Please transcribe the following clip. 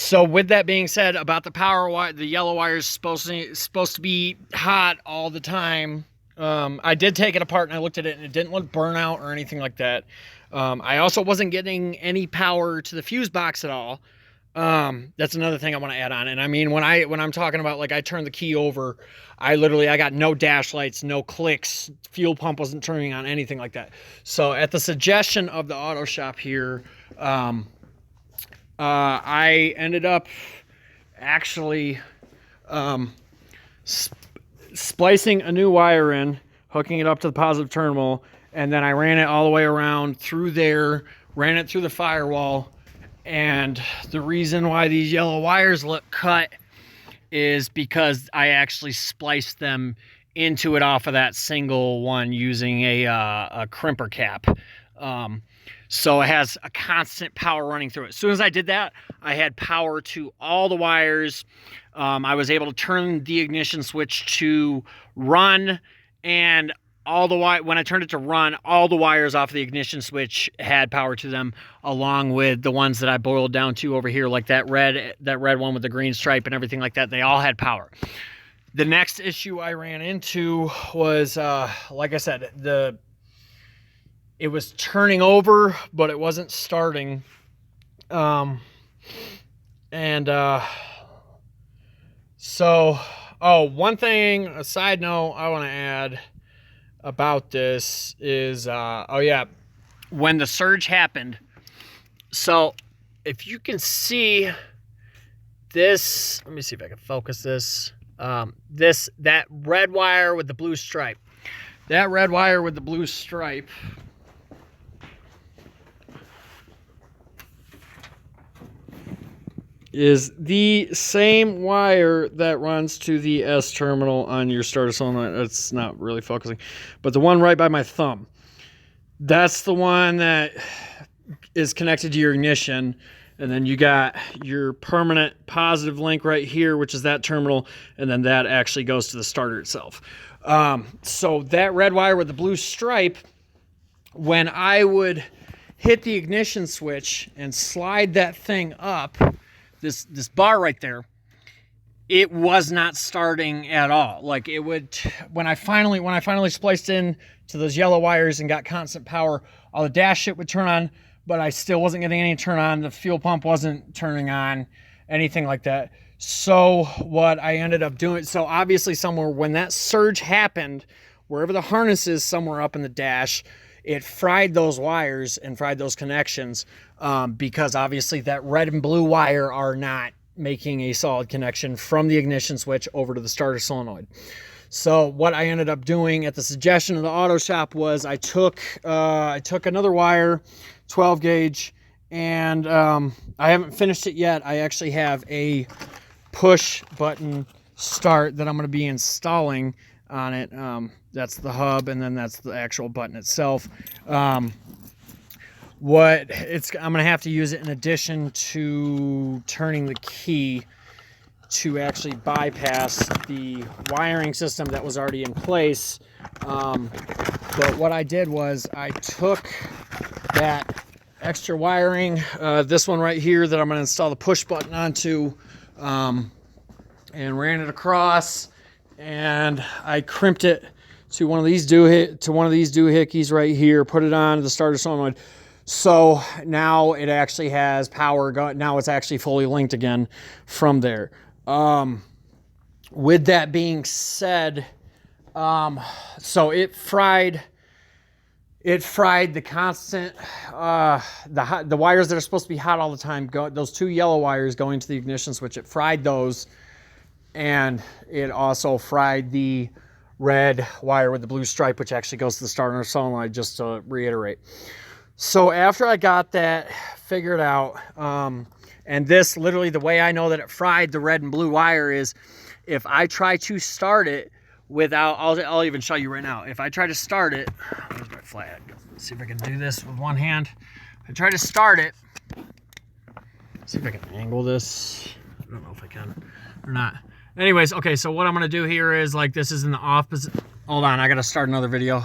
So with that being said, about the power wire, the yellow wire is supposed to be hot all the time. I did take it apart and I looked at it and it didn't look burn out or anything like that. I also wasn't getting any power to the fuse box at all. That's another thing I want to add on. And I mean, when I'm talking about, like, I turned the key over, I got no dash lights, no clicks, fuel pump wasn't turning on, anything like that. So at the suggestion of the auto shop here, I ended up actually splicing a new wire in, hooking it up to the positive terminal, and then I ran it all the way around through there, ran it through the firewall. And the reason why these yellow wires look cut is because I actually spliced them into it off of that single one using a crimper cap. So it has a constant power running through it. As soon as I did that, I had power to all the wires. I was able to turn the ignition switch to run, and when I turned it to run, all the wires off the ignition switch had power to them, along with the ones that I boiled down to over here, like that red one with the green stripe and everything like that. They all had power. The next issue I ran into was, like I said, it was turning over, but it wasn't starting. So, one thing, a side note I want to add about this is, when the surge happened. So if you can see this, let me see if I can focus this. That red wire with the blue stripe. That red wire with the blue stripe is the same wire that runs to the S terminal on your starter solenoid. It's not really focusing, but the one right by my thumb, that's the one that is connected to your ignition. And then you got your permanent positive link right here, which is that terminal, and then that actually goes to the starter itself. So that red wire with the blue stripe, when I would hit the ignition switch and slide that thing up, this bar right there, it was not starting at all. Like, it would, when I finally spliced in to those yellow wires and got constant power, all the dash shit would turn on, but I still wasn't getting any turn on. The fuel pump wasn't turning on, anything like that. So what I ended up doing, so obviously somewhere when that surge happened, wherever the harness is somewhere up in the dash, it fried those wires and fried those connections, because obviously that red and blue wire are not making a solid connection from the ignition switch over to the starter solenoid. So what I ended up doing at the suggestion of the auto shop was I took another wire, 12 gauge, and I haven't finished it yet. I actually have a push button start that I'm going to be installing on it. That's the hub, and then that's the actual button itself. I'm going to have to use it in addition to turning the key to actually bypass the wiring system that was already in place. But what I did was I took that extra wiring, this one right here that I'm going to install the push button onto, and ran it across, and I crimped it to one of these doohickeys right here, put it on the starter solenoid. So now it actually has power. Now it's actually fully linked again from there. With that being said, so it fried the constant, the wires that are supposed to be hot all the time, those two yellow wires going to the ignition switch, it fried those, and it also fried the red wire with the blue stripe, which actually goes to the starter solenoid, just to reiterate. So after I got that figured out, and this, literally the way I know that it fried the red and blue wire is if I try to start it without, I'll even show you right now. If I try to start it, where's my flag? Let's see if I can do this with one hand. If I try to start it, see if I can angle this. I don't know if I can or not. Anyways, okay, so what I'm gonna do here is, like, this is in the opposite. Hold on, I gotta start another video.